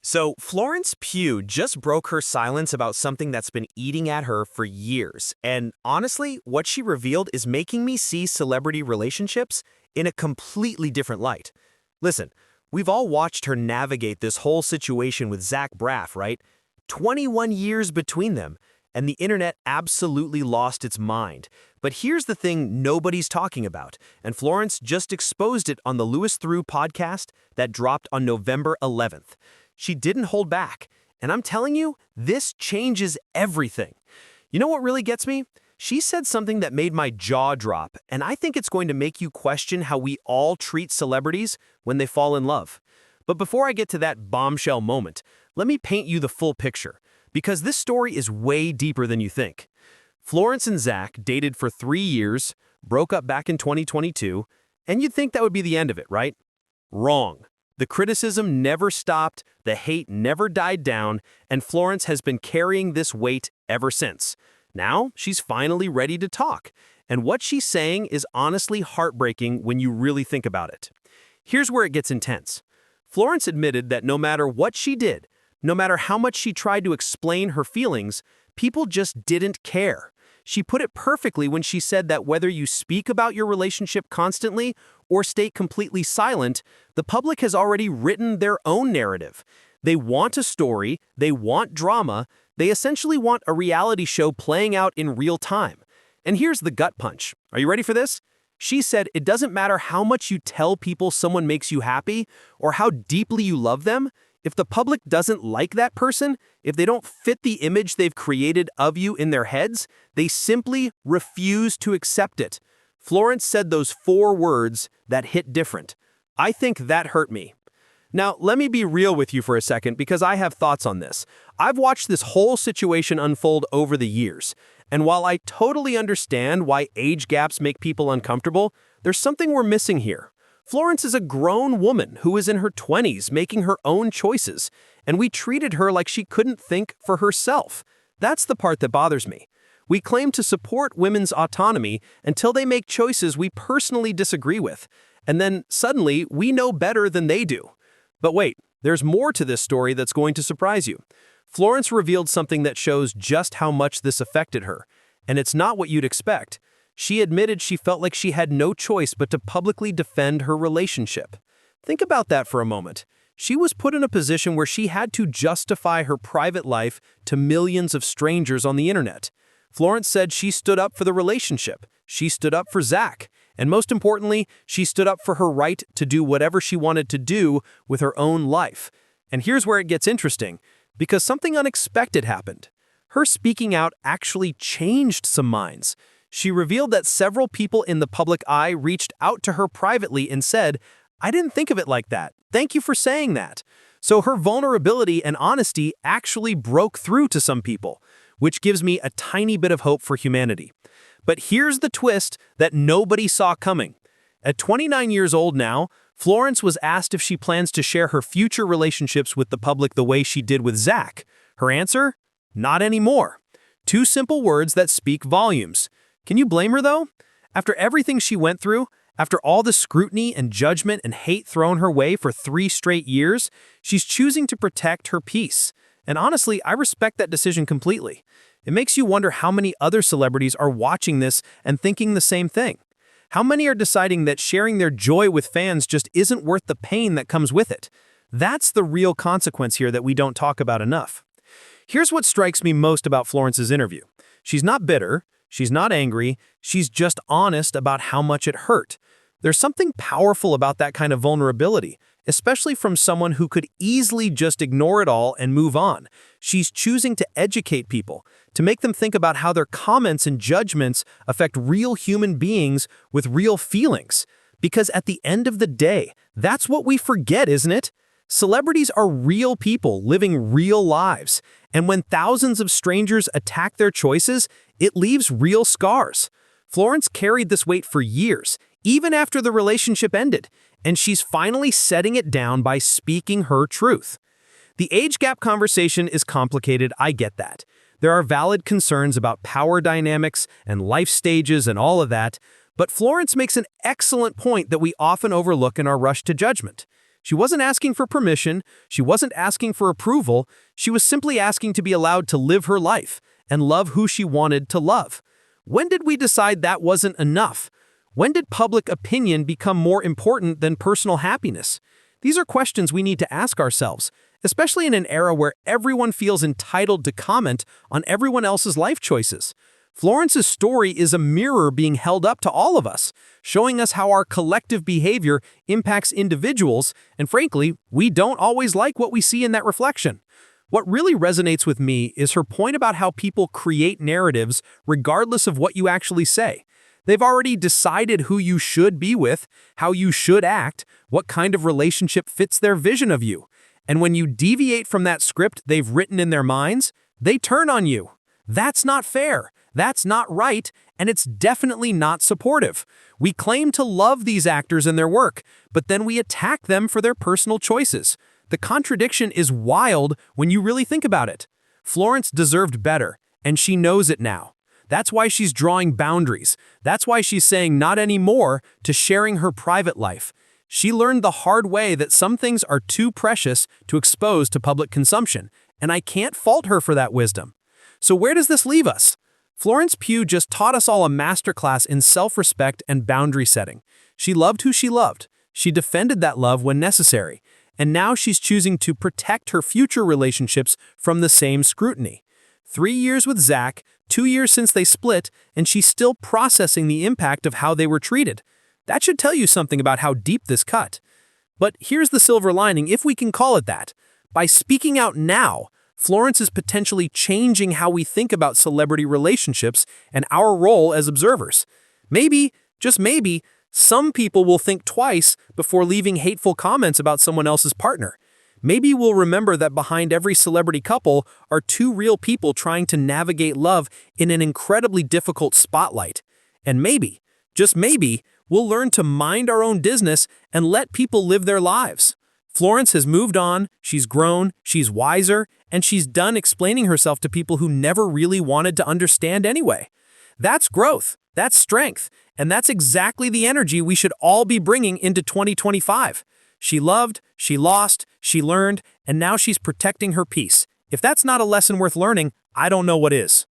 So, Florence Pugh just broke her silence about something that's been eating at her for years. And honestly, what she revealed is making me see celebrity relationships in a completely different light. Listen, we've all watched her navigate this whole situation with Zach Braff, right? 21 years between them, and the internet absolutely lost its mind. But here's the thing nobody's talking about, and Florence just exposed it on the Lewisham Theroux podcast that dropped on November 11th. She didn't hold back, and I'm telling you, this changes everything. You know what really gets me? She said something that made my jaw drop, and I think it's going to make you question how we all treat celebrities when they fall in love. But before I get to that bombshell moment, let me paint you the full picture, because this story is way deeper than you think. Florence and Zach dated for 3 years, broke up back in 2022, and you'd think that would be the end of it, right? Wrong. The criticism never stopped, the hate never died down, and Florence has been carrying this weight ever since. Now, she's finally ready to talk, and what she's saying is honestly heartbreaking when you really think about it. Here's where it gets intense. Florence admitted that no matter what she did, no matter how much she tried to explain her feelings, people just didn't care. She put it perfectly when she said that whether you speak about your relationship constantly or stay completely silent, the public has already written their own narrative. They want a story, they want drama, they essentially want a reality show playing out in real time. And here's the gut punch. Are you ready for this? She said it doesn't matter how much you tell people someone makes you happy or how deeply you love them. If the public doesn't like that person, if they don't fit the image they've created of you in their heads, they simply refuse to accept it. Florence said those 4 words that hit different. I think that hurt me. Now, let me be real with you for a second because I have thoughts on this. I've watched this whole situation unfold over the years, and while I totally understand why age gaps make people uncomfortable, there's something we're missing here. Florence is a grown woman who is in her 20s making her own choices, and we treated her like she couldn't think for herself. That's the part that bothers me. We claim to support women's autonomy until they make choices we personally disagree with, and then suddenly we know better than they do. But wait, there's more to this story that's going to surprise you. Florence revealed something that shows just how much this affected her, and it's not what you'd expect. She admitted she felt like she had no choice but to publicly defend her relationship. Think about that for a moment. She was put in a position where she had to justify her private life to millions of strangers on the internet. Florence said she stood up for the relationship. She stood up for Zach. And most importantly, she stood up for her right to do whatever she wanted to do with her own life. And here's where it gets interesting, because something unexpected happened. Her speaking out actually changed some minds. She revealed that several people in the public eye reached out to her privately and said, "I didn't think of it like that. Thank you for saying that." So her vulnerability and honesty actually broke through to some people, which gives me a tiny bit of hope for humanity. But here's the twist that nobody saw coming. At 29 years old now, Florence was asked if she plans to share her future relationships with the public the way she did with Zach. Her answer? Not anymore. 2 simple words that speak volumes. Can you blame her, though? After everything she went through, after all the scrutiny and judgment and hate thrown her way for 3 straight years, she's choosing to protect her peace. And honestly, I respect that decision completely. It makes you wonder how many other celebrities are watching this and thinking the same thing. How many are deciding that sharing their joy with fans just isn't worth the pain that comes with it? That's the real consequence here that we don't talk about enough. Here's what strikes me most about Florence's interview. She's not bitter. She's not angry, she's just honest about how much it hurt. There's something powerful about that kind of vulnerability, especially from someone who could easily just ignore it all and move on. She's choosing to educate people, to make them think about how their comments and judgments affect real human beings with real feelings. Because at the end of the day, that's what we forget, isn't it? Celebrities are real people living real lives, and when thousands of strangers attack their choices, it leaves real scars. Florence carried this weight for years, even after the relationship ended, and she's finally setting it down by speaking her truth. The age gap conversation is complicated, I get that. There are valid concerns about power dynamics and life stages and all of that, but Florence makes an excellent point that we often overlook in our rush to judgment. She wasn't asking for permission, she wasn't asking for approval, she was simply asking to be allowed to live her life and love who she wanted to love. When did we decide that wasn't enough? When did public opinion become more important than personal happiness? These are questions we need to ask ourselves, especially in an era where everyone feels entitled to comment on everyone else's life choices. Florence's story is a mirror being held up to all of us, showing us how our collective behavior impacts individuals, and frankly, we don't always like what we see in that reflection. What really resonates with me is her point about how people create narratives regardless of what you actually say. They've already decided who you should be with, how you should act, what kind of relationship fits their vision of you. And when you deviate from that script they've written in their minds, they turn on you. That's not fair. That's not right, and it's definitely not supportive. We claim to love these actors and their work, but then we attack them for their personal choices. The contradiction is wild when you really think about it. Florence deserved better, and she knows it now. That's why she's drawing boundaries. That's why she's saying not anymore to sharing her private life. She learned the hard way that some things are too precious to expose to public consumption, and I can't fault her for that wisdom. So where does this leave us? Florence Pugh just taught us all a masterclass in self-respect and boundary setting. She loved who she loved. She defended that love when necessary. And now she's choosing to protect her future relationships from the same scrutiny. 3 years with Zach, 2 years since they split, and she's still processing the impact of how they were treated. That should tell you something about how deep this cut. But here's the silver lining, if we can call it that. By speaking out now, Florence is potentially changing how we think about celebrity relationships and our role as observers. Maybe, just maybe, some people will think twice before leaving hateful comments about someone else's partner. Maybe we'll remember that behind every celebrity couple are two real people trying to navigate love in an incredibly difficult spotlight. And maybe, just maybe, we'll learn to mind our own business and let people live their lives. Florence has moved on, she's grown, she's wiser, and she's done explaining herself to people who never really wanted to understand anyway. That's growth, that's strength, and that's exactly the energy we should all be bringing into 2025. She loved, she lost, she learned, and now she's protecting her peace. If that's not a lesson worth learning, I don't know what is.